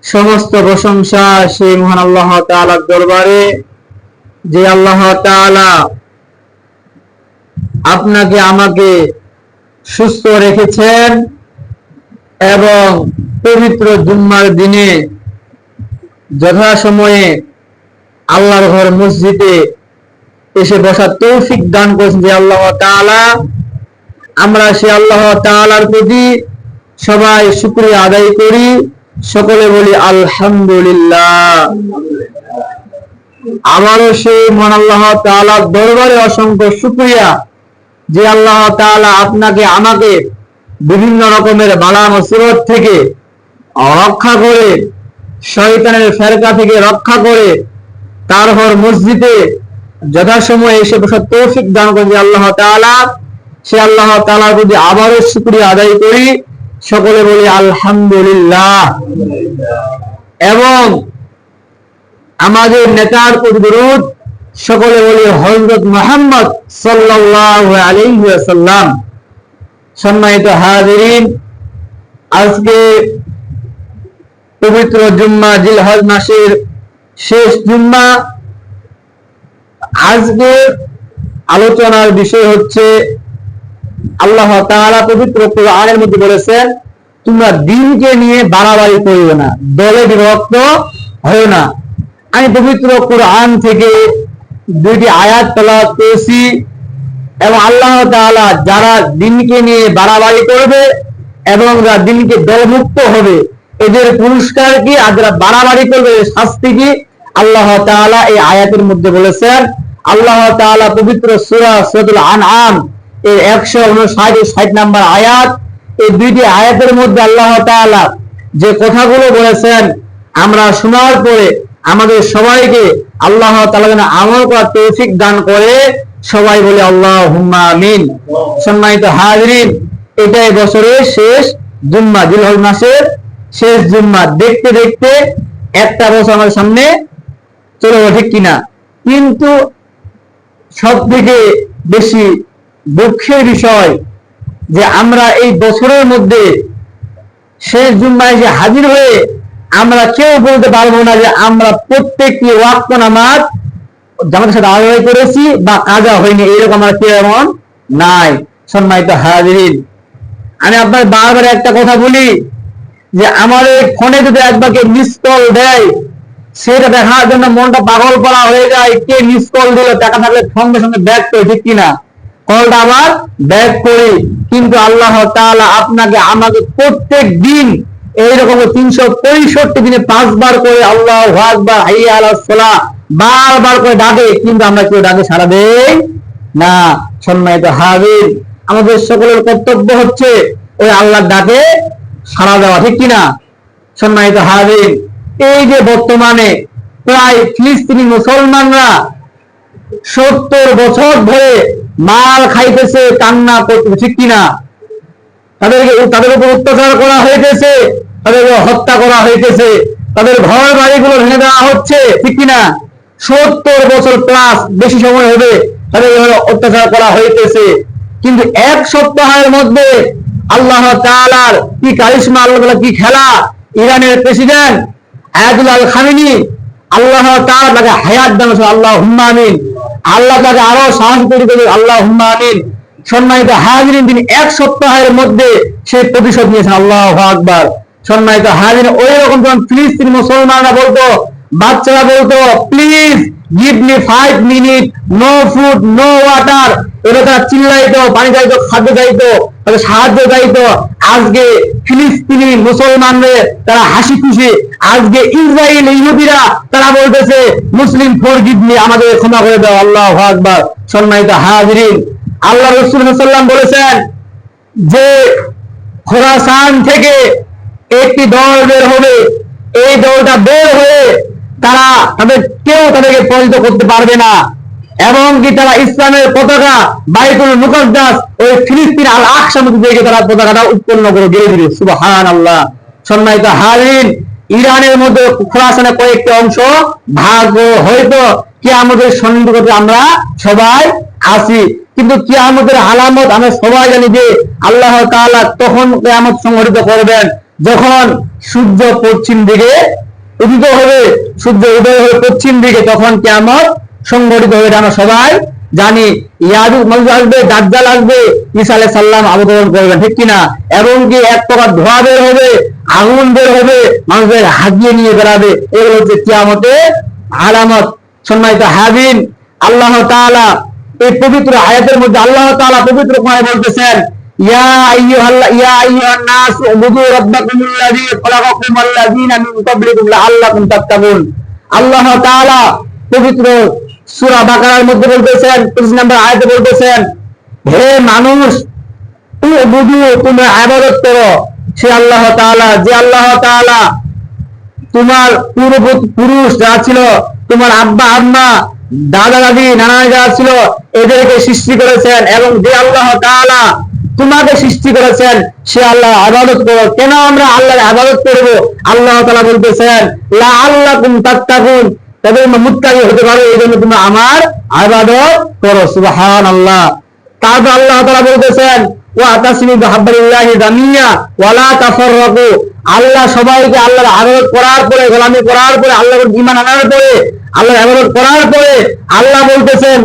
সমস্ত প্রশংসা সেই মহান আল্লাহ তাআলার দরবারে, যে আল্লাহ তাআলা আপনাকে আমাকে সুস্থ রেখেছেন এবং পবিত্র জুম্মার দিনে যথাসময়ে আল্লাহর ঘর মসজিদে এসে বসার তৌফিক দান করেছেন যে আল্লাহ তাআলা। আমরা সে আল্লাহ তাআলার প্রতি সবাই শুকরিয়া আদায় করি, সকলে বলি আলহামদুলিল্লাহ। আবারও সেই মহান আল্লাহ তাআলার দরবারে অসংখ্য শুকরিয়া যে আল্লাহ তাআলা আপনাকে আমাকে বিভিন্ন রকমের বালা মুসিবত থেকে রক্ষা করে, শয়তানের ফেরকা থেকে রক্ষা করে তারপর মসজিদে যথাসময়ে এসে বসার তৌফিক দান করেন যে আল্লাহ তাআলা। সে আল্লাহ তাআলার প্রতি আবারও শুকরিয়া আদায় করি, সকলে বলি আলহামদুলিল্লাহ। এবং আমাদের নেতার প্রতি দরুদ, সকলে বলি হযরত মুহাম্মদ সাল্লাল্লাহু আলাইহি ওয়াসাল্লাম। সম্মানিত হাজিরিন, আজকে পবিত্র জুম্মা, জিলহজ মাসের শেষ জুম্মা। আজকে আলোচনার বিষয় হচ্ছে আল্লাহ তাআলা পবিত্র কোরআনের মধ্যে বলেছেন, তোমরা দিনকে নিয়ে বাড়াবাড়ি করিও না, দলে বিভক্ত হও না। আমি পবিত্র কোরআন থেকে দুইটি আয়াত তেলাওয়াত করেছি এবং আল্লাহ তাআলা যারা দিনকে নিয়ে বাড়াবাড়ি করবে এবং যারা দিনকে দলমুক্ত হবে এদের পুরস্কার কি, আর যারা বাড়াবাড়ি করবে শাস্তি কি, আল্লাহ তাআলা এই আয়াতের মধ্যে বলেছেন। আল্লাহ তাআলা পবিত্র সূরাতুল আনআম এর 159-60 নম্বর আয়াত, এই দুইটি আয়াতের মধ্যে আল্লাহ তাআলা যে কথাগুলো বলেছেন আমরা শোনার পরে আমাদের সবাইকে আল্লাহ তাআলা যেন আমল করার তৌফিক দান করে, সবাই বলে আল্লাহুম্মা আমিন। সম্মানিত হাজিরিন, এটাই বছরের শেষ জুম্মা, জিলহজ মাসের শেষ জুম্মা। দেখতে দেখতে একটা বছর আমাদের সামনে চলে গেল, ঠিক কিনা? কিন্তু সব থেকে বেশি দুঃখের বিষয় যে আমরা এই বছরের মধ্যে শেষ জুম্মায় এসে হাজির হয়ে আমরা কেউ বলতে পারবো না যে আমরা প্রত্যেকটি ওয়াক্ত নামাজ জামাতের সাথে আদায় করেছি বা কাজা হয়নি, এরকম আমার কেউ এমন নাই। সম্মানিত হাজিরিন, আমি আপনার বারবার একটা কথা বলি যে আমার এই ফোনে যদি একবারকে মিস কল দেয়, সেটা দেখার জন্য মনটা পাগল করা হয়ে যায়। কে মিস কল দিল, টাকা থাকলে সঙ্গে সঙ্গে ব্যাক করে, ঠিক কিনা? কলটা আবার ব্যাক করি। কিন্তু আল্লাহ তাআলা আপনাকে আমাকে প্রত্যেক দিন এইরকম 365 দিনে 5 বার করে আল্লাহু আকবার, হাইয়া আলাস সালাহ বারবার করে ডাকে, কিন্তু আমরা কেউ ডাকে সাড়া দেই না। সম্মানিত হাজির, আমাদের সকলের কর্তব্য হচ্ছে ওই আল্লাহর ডাকে সাড়া দেওয়া, ঠিক কিনা? সম্মানিত হাজির, এই যে বর্তমানে প্রায় ফিলিস্তিনি মুসলমানরা 70 বছর ধরে মাল খাইতেছে, কান্না করতেছে, ঠিক কিনা? তাদের উপর অত্যাচার করা হইতেছে, তাদের হত্যা করা হইতেছে, তাদের ঘর বাড়িগুলো ভেঙে দেওয়া হচ্ছে, ঠিক কিনা? 70 বছর প্লাস বেশি সময় হবে তাদের অত্যাচার করা হইতেছে। কিন্তু এক সপ্তাহের মধ্যে আল্লাহ তাআলার কি কারিশমা, আল্লাহ কি খেলা! ইরানের প্রেসিডেন্ট আয়াতুল্লাহ আল খামেনি, আল্লাহ তাআলা তাকে হায়াত দান করেছেন, আল্লাহুম্মা আমিন। আল্লাহ তাকে আরো সাহস তৈরি করে, আল্লাহুম্মা আমিন। সম্মানিত হাজিরিন, তিনি এক সপ্তাহের মধ্যে সেই প্রতিশোধ নিয়েছেন, আল্লাহু আকবার। সম্মানিত হাজিরিন, ওই রকম যখন ফিলিস্তিনি মুসলমানরা বলতো, বাচ্চারা বলতো, please give me 5 minute, no food no water, এটা তারা চিল্লাইতো, পানি চাইতো, খাদ্য চাইতো, তাদের সাহায্য চাইতো। আজকে ফিলিস্তিনি মুসলমানদের তারা হাসি খুশি, আজকে ইসরায়েল ইহুদিরা তারা বলতেছে মুসলিম ফরগিভ মি, আমাদের ক্ষমা করে দাও, আল্লাহু আকবার। সম্মানিত হাজিরিন, আল্লাহ রাসূল সাল্লাল্লাহু আলাইহি ওয়াসাল্লাম বলেছেন যে খোরাসান থেকে একটি দল বের হবে, এই দলটা বের হয়ে তারা কেউ তাদেরকে পরাজিত করতে পারবে না, এবং কি তারা ইসলামের পতাকা বাইতুল মুকাদ্দাস ওই ফিলিস্তিন আল আকসা মধ্যে থেকে তারা পতাকাটা উৎপন্ন করে গেড়ে দিবে, সুবহানাল্লাহ। সম্মানিত হাজিরিন, ইরানের মধ্যে খোরাসানের কয়েকটি অংশ ভাগ হয়তো কিয়ামতের সন্নিকটে আমরা সবাই আছি, কিন্তু কিয়ামতের আলামত আমরা সবাই জানি যে আল্লাহ তাআলা তখন কিয়ামত সংঘটিত করবেন যখন সূর্য পশ্চিম দিকে উদিত হবে, সূর্য উদয় হবে পশ্চিম দিকে, তখন কিয়ামত সংঘটিত হবে। আমরা সবাই জানি ইয়াজুজ মাজুজ আসবে, দাজ্জাল আসবে, ঈসা আলাইহিস সালাম অবতরণ করবেন, ঠিক কিনা? এবং কি এক প্রকার ধোঁয়া বের হবে, আগুন বের হবে, মানুষের হাজিয়ে নিয়ে বেড়াবে। এগুলো হচ্ছে কিয়ামতের আলামত। সম্মানিত হাজিরিন, আল্লাহ তাআলা এই পবিত্র আয়াতের মধ্যে আল্লাহ তাআলা পবিত্র কোরআনে বলতেছেন, ইয়া আইয়ুহান নাস উবুদু রাব্বাকুমুল্লাযী খালাকাকুম ওয়াল্লাযীনা মিন ক্বাবলিকুম লাআল্লাকুম তাত্তাকুন। আল্লাহ তাআলা পবিত্র সূরা বাকারার মধ্যে বলতেছেন, 25 নম্বর আয়াতে বলতেছেন, হে মানুষ, উবুদু, তোমরা ইবাদত করো সে আল্লাহ তাআলা, যে আল্লাহ তাআলা তোমার পূর্বপুরুষ যারা ছিল, তোমার আব্বা আম্মা, দাদা দাদি, নানা যারা ছিল, এদেরকে সৃষ্টি করেছেন, এবং যে আল্লাহ তাআলা তোমাকে সৃষ্টি করেছেন সে আল্লাহ ইবাদত করো। কেন আমরা আল্লাহর ইবাদত করব? আল্লাহ তাআলা বলতেছেন, লাআল্লাকুম তাত্তাকুন, তবে তোমরা মুত্তাকি হতে পারো, এই জন্য তোমরা আমার ইবাদত করো। সুবহানাল্লাহ। তারপর আল্লাহ তাআলা বলতেছেন, ওয়া তাসমিউ বিহাবলিল্লাহি জামিয়া ওয়া লা তাফাররাকু। আল্লাহ সবাইকে আল্লাহর ইবাদত করার পরে, গোলামি করার পরে, আল্লাহর ঈমান আনার পরে, আল্লাহর ইবাদত করার পরে আল্লাহ বলতেছেন,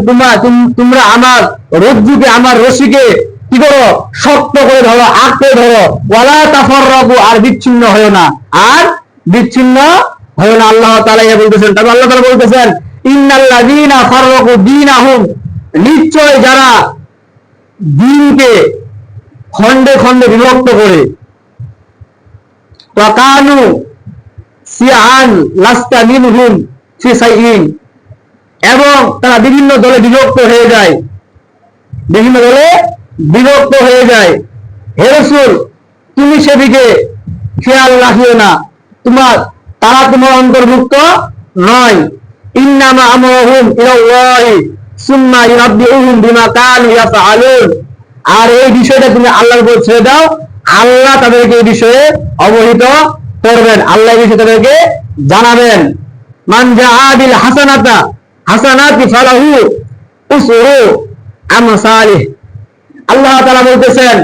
তোমরা আমার রজ্জুকে, আমার রশিকে কি করো? শক্ত করে ধরো, আঁকড়ে ধরো। ওয়া লা তাফাররাকু, আর বিচ্ছিন্ন হয়ো না, আর বিচ্ছিন্ন হয়ো না। আল্লাহ তাআলা এই বলতেছেন। তারপর আল্লাহ তাআলা বলতেছেন, ইন্নাল্লাযীনা ফাররাকু দীনাহুম, নিশ্চয় যারা দ্বীনকে খণ্ডে খণ্ডে বিভক্ত করে, ওয়াকানু শিয়াআন লাস্তা মিনহুম ফি শাইইন, এবং তারা বিভিন্ন দলে বিভক্ত হয়ে যায়, বিভিন্ন দলে বিভক্ত হয়ে যায়। হে রাসূল, তুমি সেদিকে খেয়াল রাখিও না, তারা তোমার অন্তর্ভুক্ত নয়। ইন্নামা আমরুহুম ইলাল্লাহি সুম্মা ইউনাব্বিউহুম বিমা কানু ইয়াফআলুন। আর এই বিষয়টা তুমি আল্লাহর উপর ছেড়ে দাও, আল্লাহ তাদেরকে এই বিষয়ে অবহিত করবেন, আল্লাহ এই বিষয়ে তাদেরকে জানাবেন। মান জাআ বিল হাসানাতি ফালাহু উসরু আমসালিহ। আল্লাহ তাআলা বলতেছেন,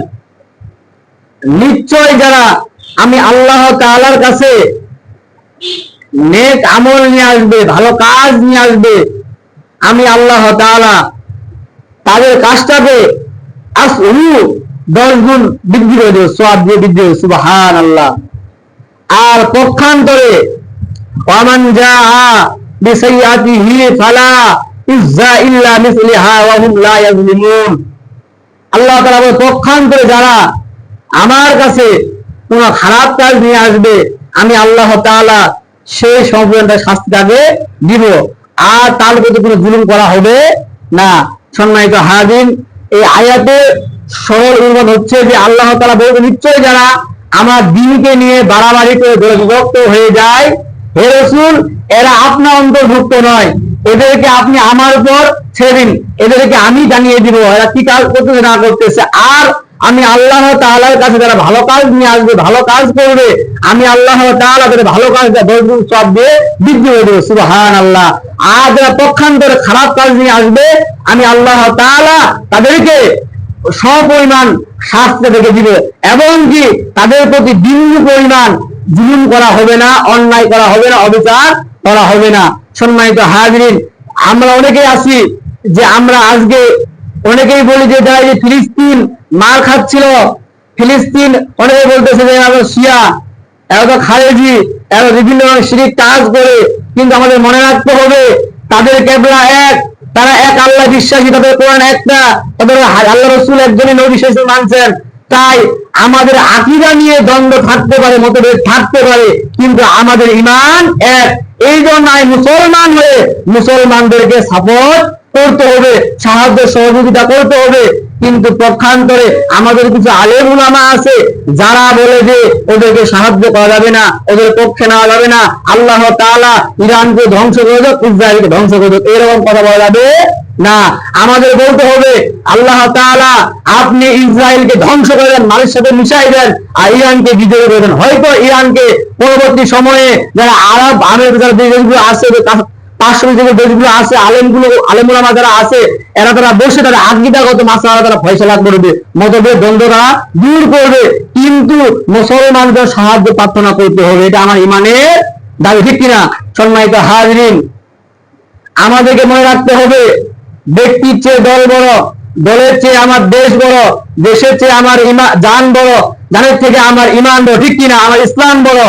নিশ্চয় যারা আমি আল্লাহ তাআলার কাছে নেক আমল নিয়ে আসবে, ভালো কাজ নিয়ে আসবে, আমি আল্লাহ তাআলা তাদের কাজটাকে 10 গুণ বৃদ্ধি করে দেব, সওয়াব দিয়ে বৃদ্ধি হবে। সুবহানাল্লাহ। আর পক্ষান্তরে ওয়ামান জাআ বিসাইয়াতিহি ফালা ইজ্জা ইল্লা মিসলিহা ওয়া হুম লা ইয়াজলিমুন। আল্লাহ তাআলা বলেন, পক্ষান্তরে যারা আমার কাছে কোন খারাপ কাজ নিয়ে আসবে, আমি আল্লাহ তাআলা সেই সম্পূর্ণ শাস্তিটাকে দিব, আর তার প্রতি কোনো জুলুম করা হবে না। সম্মানিত হাজিরিন, এই আয়াতে সরল অনুবাদ হচ্ছে যে আল্লাহ তাআলা বলতে, নিশ্চয় যারা আমার দ্বীনকে নিয়ে বাড়াবাড়ি করে দলে বিভক্ত হয়ে যায়, হে রাসূল, এরা আপনার অন্তর্ভুক্ত নয়, এদেরকে আপনি আমার উপর ছেড়ে দিন, এদেরকে আমি জানিয়ে দিব এরা কি কাজ করতেছে না করতেছে। আর আমি আল্লাহ তাআলার কাছে যারা ভালো কাজ নিয়ে আসবে, ভালো কাজ করবে, আমি আল্লাহ তাআলা তাদের ভালো কাজটা 10 গুণ সওয়াব দিয়ে বৃদ্ধি করে দেব। সুবহানাল্লাহ। আর যারা পক্ষান্তরে খারাপ কাজ নিয়ে আসবে, আমি আল্লাহ তাআলা তাদেরকে সমপরিমাণ শাস্তি থেকে দিব, এবং কি তাদের প্রতি বিন্দু পরিমাণ জুলুম করা হবে না, অন্যায় করা হবে না, অবিচার করা হবে না। সম্মানিত হাজিরিন, আমরা অনেকেই আছি যে আমরা আজকে অনেকেই বলি যে যারা এই ফিলিস্তিন মার খাচ্ছিল, ফিলিস্তিন অনেকে বলতেছে যে এরা শিয়া, এরা তো খারেজি, এরা বিভিন্ন ধরনের শিরক কাজ করে, কিন্তু আমাদের মনে রাখতে হবে তাদের কিবলা এক, তারা এক আল্লাহ বিশ্বাসী, তাদের কোরআন একটা, তাদের আল্লাহ রাসূল একজনই নবী হিসেবে মানছেন। তাই আমাদের আকীদা নিয়ে দ্বন্দ্ব থাকতে পারে, মতভেদ থাকতে পারে, কিন্তু আমাদের ঈমান এক। এই জন্য মুসলমান হয়ে মুসলমানদেরকে সাপোর্ট করতে হবে, সাহায্য সহযোগিতা করতে হবে। কিন্তু পক্ষান্তরে আমাদের কিছু আলেম উলামা আছে যারা বলে যে ওদেরকে সাহায্য করা যাবে না, ওদের পক্ষে নেওয়া যাবে না, আল্লাহ তাআলা ইরানকে ধ্বংস করে দেব, ইসরায়েলকে ধ্বংস করে দেব, এরকম কথা বলা যাবে না। আমাদের বলতে হবে, আল্লাহ তাআলা আপনি ইসরায়েলকে ধ্বংস করে দেন, মালের সাথে মিশাই দেন, আর ইরানকে বিজয় করে দেন। হয়তো ইরানকে পরবর্তী সময়ে যারা আরব আমেরিকা দেশগুলো আছে 500 যে দেশগুলো আছে, আলেমুলামা যারা আছে, এরা তারা বসে তারা আকীদাগত মাসআলা তারা ফয়সালা করবে, মতভেদ দ্বন্দ্ব তারা দূর করবে, কিন্তু মুসলমানদের সাহায্য প্রার্থনা করতে হবে। এটা আমার ইমানের দাবি, ঠিক কিনা? সম্মানিত হাজরিন, আমাদেরকে মনে রাখতে হবে, ব্যক্তির চেয়ে দল বড়, দলের চেয়ে আমার দেশ বড়, দেশের চেয়ে আমার জান বড়, জানের থেকে আমার ইমান বড়, ঠিক কিনা? আমার ইসলাম বড়,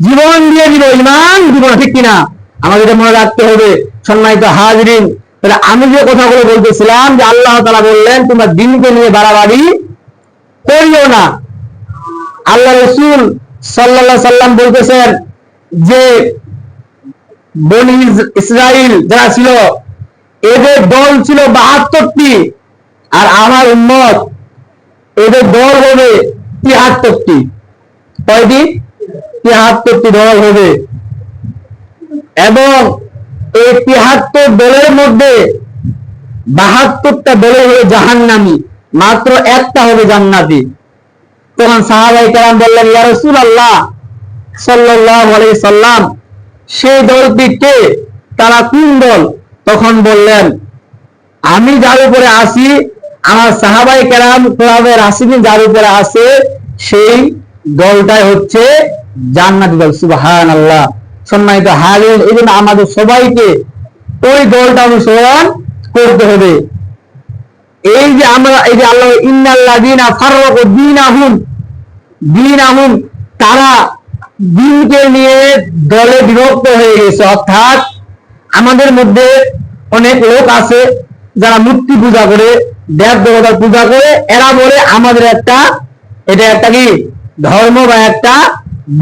জীবন দিয়ে দিব, ইমান দিব, ঠিক কিনা? আমাদের মনে রাখতে হবে। সম্মানিত হাজরিন, তাহলে আমি যে কথাগুলো বলতেছিলাম যে আল্লাহ তাআলা বললেন তোমরা দিনকে নিয়ে বাড়াবাড়ি করিও না। আল্লাহ রাসূল সাল্লাল্লাহু আলাইহি সাল্লাম বলতেছেন যে বনি ইসরাইল যারা ছিল, এদের দল ছিল 72টি, আর আমার উম্মত এদের দল হবে 73টি। কয়টি? 73টি দল হবে। এবং এই 73 দলের মধ্যে 72টা দলের হবে জাহান্নামী, মাত্র একটা হবে জান্নাতি। তখন সাহাবায়ে কেরাম বললেন, ইয়া রাসূলুল্লাহ সাল্লাল্লাহু আলাইহি সাল্লাম, সেই দলটি কে? তারা কোন দল? তখন বললেন, আমি যার উপরে আসি, আমার সাহাবায়ে কেরাম খোলাফায়ে রাশিদিন যার উপরে আছে, সেই দলটাই হচ্ছে জান্নাতি দল। সুবহানাল্লাহ। সম্মানিত হাজির, এই জন্য আমাদের সবাইকে ওই দলটা অনুসরণ করতে হবে। এই যে আমরা, এই যে আল্লাহ ইন্নাল্লাযীনা ফাররাকু দীনাহুম, তারা দিনকে নিয়ে দলে বিভক্ত হয়ে গেছে। অর্থাৎ আমাদের মধ্যে অনেক লোক আছে যারা মূর্তি পূজা করে, দেব দেবতার পূজা করে, এরা বলে আমাদের এটা একটা কি ধর্ম বা একটা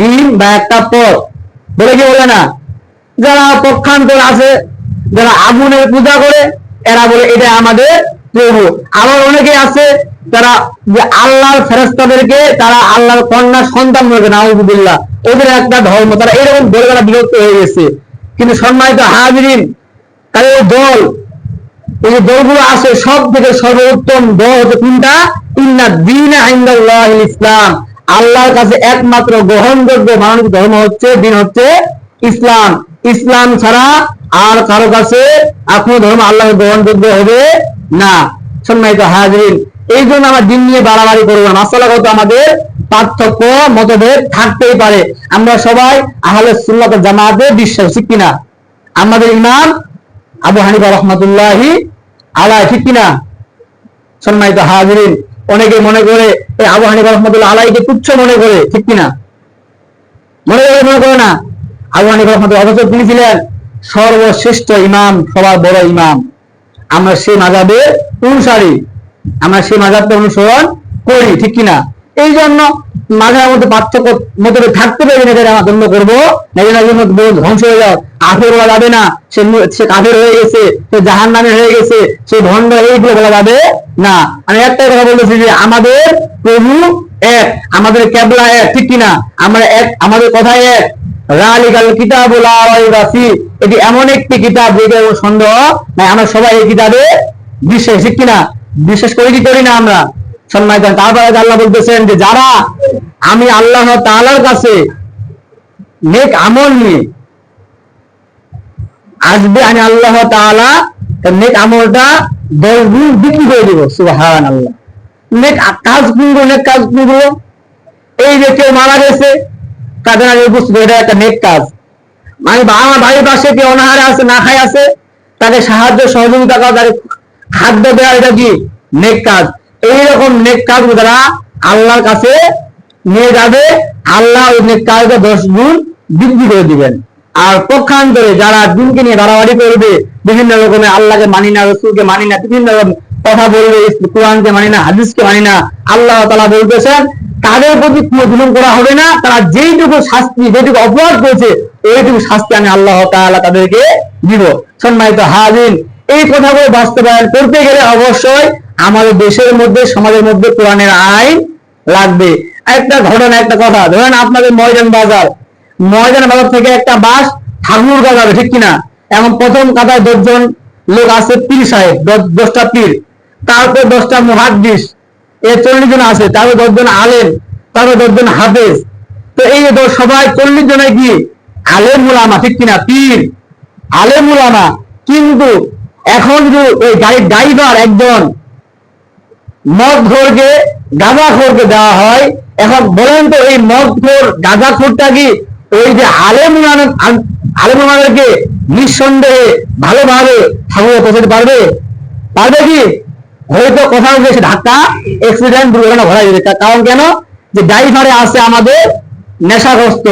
দিন বা একটা পথ বলে, কি বলে না? যারা পক্ষান্তর আছে, যারা আগুনের পূজা করে, এরা বলে এটা আমাদের প্রভু। আবার অনেকে আছে তারা যে আল্লাহর ফেরেশতাদেরকে তারা আল্লাহর কন্যা সন্তান বলে, নাউযুবিল্লাহ, ওদের একটা ধর্ম, তারা এরকম বলে তারা বিরক্ত হয়ে গেছে। কিন্তু সম্মানিত হাজিরিন, তাহলে দল, এই যে দলগুলো আছে, সব থেকে সর্বোত্তম দল হচ্ছে কোনটা? ইন্না দীনা ইনদাল্লাহিল ইসলাম, আল্লাহর কাছে একমাত্র গ্রহণযোগ্য মানবিক ধর্ম হচ্ছে, দিন হচ্ছে ইসলাম। ইসলাম ছাড়া আর কারো কাছে কোনো ধর্ম আল্লাহর গ্রহণযোগ্য হবে না। সম্মানিত হাজিরিন, এই জন্য আমরা দিন নিয়ে বাড়াবাড়ি করবো না। মাসালাগত আমাদের পার্থক্য মতভেদ থাকতেই পারে, আমরা সবাই আহলে সুন্নাত ওয়াল জামাতে বিশ্বাসী, ঠিক কিনা? আমাদের ইমাম আবু হানিফা রাহমাতুল্লাহি আলাইহি, ঠিক কিনা? সম্মানিত হাজিরিন, অনেকে মনে করে এই আবু হানিফা রাহমাতুল্লাহি আলাইহিকে তুচ্ছ মনে করে, ঠিক কিনা? মনে করে না? আবু হানিফা রাহমাতুল্লাহি অবশ্য তিনি ছিলেন সর্বশ্রেষ্ঠ ইমাম, সবার বড় ইমাম। আমরা সেই মাযহাবের অনুসারী, আমরা সেই মাযহাবটা অনুসরণ করি, ঠিক কিনা? এই জন্য মাঝার মধ্যে পার্থক্য মতভেদ থাকতে পারে না, এটা আমরা গণ্য করবো না। ধ্বংস হয়ে যাও, কাফের বলা যাবে না, সে কাফের হয়ে গেছে, সে জাহান্নামী হয়ে গেছে, সে ভণ্ড, এইগুলো বলা যাবে না। আমি একটাই কথা বলতেছি যে আমাদের প্রভু এক, আমাদের কিবলা এক, ঠিক কিনা? আমরা এক, আমাদের কথাই এক। যালিকাল কিতাবু লা রাইবা ফীহ, এটি এমন একটি কিতাব যেটা কোনো সন্দেহ নাই। আমরা সবাই এই কিতাবে বিশ্বাসী, ঠিক কিনা? বিশ্বাস করি কি করি না আমরা? সম্মানিত, তারপরে আল্লাহ বলতেছেন যে যারা আমি আল্লাহ তাআলার কাছে নেক আমল নিয়ে আসবে, আমি আল্লাহ তাআলা নেক আমলটা 10 গুণ বিক্রি করে দেব। সুবহানাল্লাহ। নেক কাজ করবো, নেক কাজ করবো। এই যে কেউ মারা গেছে, তাদের আগে বুঝতে এটা একটা নেক কাজ। মানে আমার বাড়ির পাশে কেউ অনাহারে আছে, না খায় আছে, তাকে সাহায্য সহযোগিতা করা, তাকে খাদ্য দেওয়া, এটা কি নেক কাজ। এইরকম নেক কাজ তারা আল্লাহর কাছে নিয়ে যাবে, আল্লাহ ওই নেক কাজটা 10 গুণ বৃদ্ধি করে দিবেন। আর পক্ষান্তরে যারা দিনকে নিয়ে বাড়াবাড়ি করবে, বিভিন্ন রকমের আল্লাহকে মানি না, রাসূলকে মানি না, বিভিন্ন রকম কথা বলবে, কোরআনকে মানি না, হাদিসকে মানি না, আল্লাহ তাআলা বলতেছেন তাদের প্রতি কোনো জুলুম করা হবে না। তারা যেইটুকু শাস্তি, যেটুকু অপরাধ করেছে, ওইটুকু শাস্তি আমি আল্লাহ তাআলা তাদেরকে দিব। সম্মানিত হাজির, এই কথাগুলো বাস্তবায়ন করতে গেলে অবশ্যই আমাদের দেশের মধ্যে, সমাজের মধ্যে কোরআনের আইন লাগবে। একটা ঘটনা, একটা কথা, ধরেন আপনাদের ময়দান বাজার থেকে একটা বাস ঠাকুরগাঁও যাবে, ঠিক কিনা? এখন প্রথম কাতায় 10 জন লোক আছে, পীর সাহেব, 10টা পীর, তারপর 10টা মুহাদ্দিস, 40 জন আছে, তারপর 10 জন আলেম, তারপর 10 জন হাফেজ। তো এই সবাই 40 জনে কি আলেম উলামা, ঠিক কিনা? পীর। আলেম উলামা, কিন্তু এখন যদি ওই গাড়ির ড্রাইভার একজন মদখোরকে গাঁজাখোরকে দেওয়া হয়, এখন বলেন তো এই মদখোর গাঁজাখোরটা কি ওই যে আলেম উলামাদেরকে নিঃসন্দেহে ভালোভাবে ঠাকুরে পৌঁছাতে পারবে? পারবে কি? হয়তো কোথাও গিয়ে ধাক্কা অ্যাক্সিডেন্ট দুর্ঘটনা ঘটা যাবে। কারণ কেন? যে ড্রাইভারে আছে আমাদের নেশাগ্রস্ত,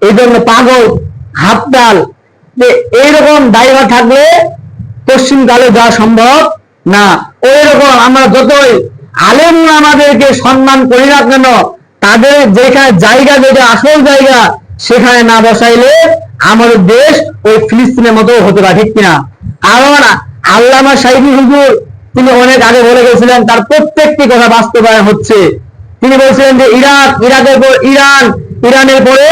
এই জন্য পাগল হাততাল, যে এইরকম ড্রাইভার থাকলে পশ্চিমকালে যাওয়া সম্ভব না। ওই রকম আমরা যতই আলেম আমাদেরকে সম্মান করি না কেন, তাদের যেখানে জায়গা, যেটা আসল জায়গা, সেখানে না বসাইলে আমাদের দেশ ওই ফিলিস্তিনের মতো হতে পারে, ঠিক কিনা? কারণ আল্লামা সাইদি হুজুর তিনি অনেক আগে বলে গেছিলেন, তার প্রত্যেকটি কথা বাস্তবায়ন হচ্ছে। তিনি বলছিলেন যে ইরাকের পর ইরান, ইরানের পরে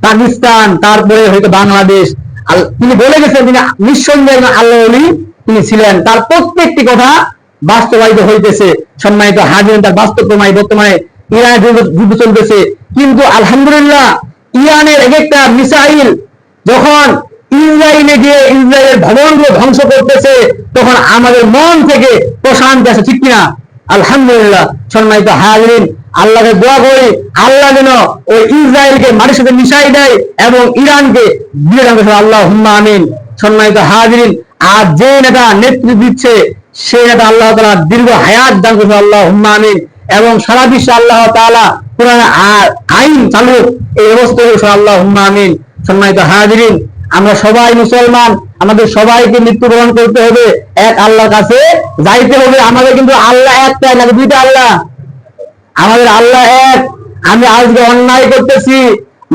পাকিস্তান, তারপরে হয়তো বাংলাদেশ। তিনি বলে গেছেন তিনি নিঃসন্দেহে আল্লাহ ওলি তিনি ছিলেন। তার প্রত্যেকটি কথা বাস্তবায়িত হইতেছে। সম্মানিত হাজির, তার বাস্তব প্রমাণ বর্তমানে ইরানের যুদ্ধ চলতেছে, কিন্তু আলহামদুলিল্লাহ ইরানের এক একটা মিসাইল যখন ইসরায়েলে গিয়ে ইসরায়েলের ভবনগুলো ধ্বংস করতেছে, তখন আমাদের মন থেকে প্রশান্তি আসে, ঠিক কিনা? আলহামদুলিল্লাহ। সম্মানিত হাজিরিন, আল্লাহকে দোয়া করি আল্লাহ যেন ওই ইসরায়েলকে মাটির সাথে মিশাই দেয় এবং ইরানকে দিয়ে দেবে, আল্লাহুম্মা আমিন। সম্মানিত হাজিরিন, আর যে নেতা নেতৃত্ব দিচ্ছে সেই নেতা আল্লাহ তাআলা দীর্ঘ হায়াত দান করবে, আল্লাহুম্মা আমিন। এবং সারা বিশ্বে আল্লাহ তাআলা কোরআন আইন চালু এই অবস্থা করবে, আল্লাহুম্মা আমিন। সম্মানিত হাজিরিন, আমরা সবাই মুসলমান, আমাদের সবাইকে মৃত্যুবরণ করতে হবে, এক আল্লাহর কাছে যাইতে হবে। আমাদের কিন্তু আল্লাহ একটাই, না দুইটা আল্লাহ। আমাদের আল্লাহ এক। আমি আজকে অন্যায় করতেছি,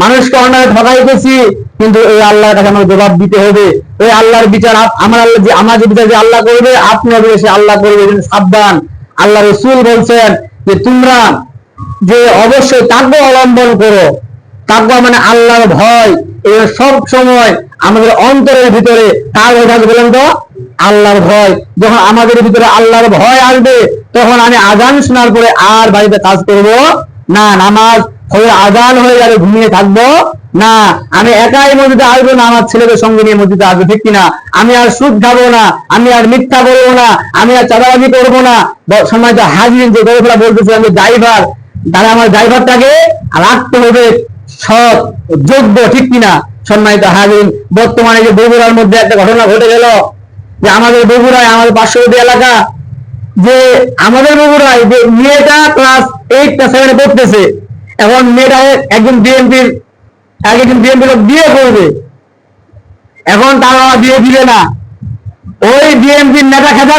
মানুষকে অন্যায় ঠকাইতেছি, কিন্তু এই আল্লাহর কাছে আমাকে জবাব দিতে হবে। ওই আল্লাহর বিচার আমার আল্লাহ যে আমার যে বিচার যে আল্লাহ করবে, আপনার সে আল্লাহ করবে, সাবধান। আল্লাহ রাসূল বলছেন যে তোমরা যে অবশ্যই তাকওয়া অবলম্বন করো। তাকওয়া মানে আল্লাহর ভয়। এই সব সময় আমাদের অন্তরের ভিতরে কার ভয় থাকবে বলেন তো? আল্লাহর ভয়। যখন আমাদের ভিতরে আল্লাহর ভয় আসবে, তখন আমি আজান শোনার পরে আর বাড়িতে কাজ করব না, নামাজ হয়ে আজান হয়ে যাবে ঘুমিয়ে থাকবো না, আমি একাই মসজিদে আসবো না, আমার ছেলেদের সঙ্গে নিয়ে মসজিদে আসবো, ঠিক কিনা? আমি আর সুদ খাবো না, আমি আর মিথ্যা বলবো না, আমি আর চাঁদাবাজি করবো না। সময় তো হাজির যে গরিবরা বলতেছিলাম যে ড্রাইভার, তাহলে আমার ড্রাইভারটাকে রাখতে হবে সৎ যোগ্য, ঠিক কিনা? সম্মানিত হাজির, বর্তমানে যে বগুড়ার মধ্যে একটা ঘটনা ঘটে গেল, যে আমাদের বগুড়ায়, আমাদের পার্শ্ববর্তী এলাকা, যে আমাদের বগুড়ায় যে মেয়েটা ক্লাস 8 বা 7 পড়তেছে, এখন মেয়েটা একজন বিএনপির বিয়ে করবে, এখন তারা বিয়ে দিবে না, ওই বিএনপির নেতা খেতা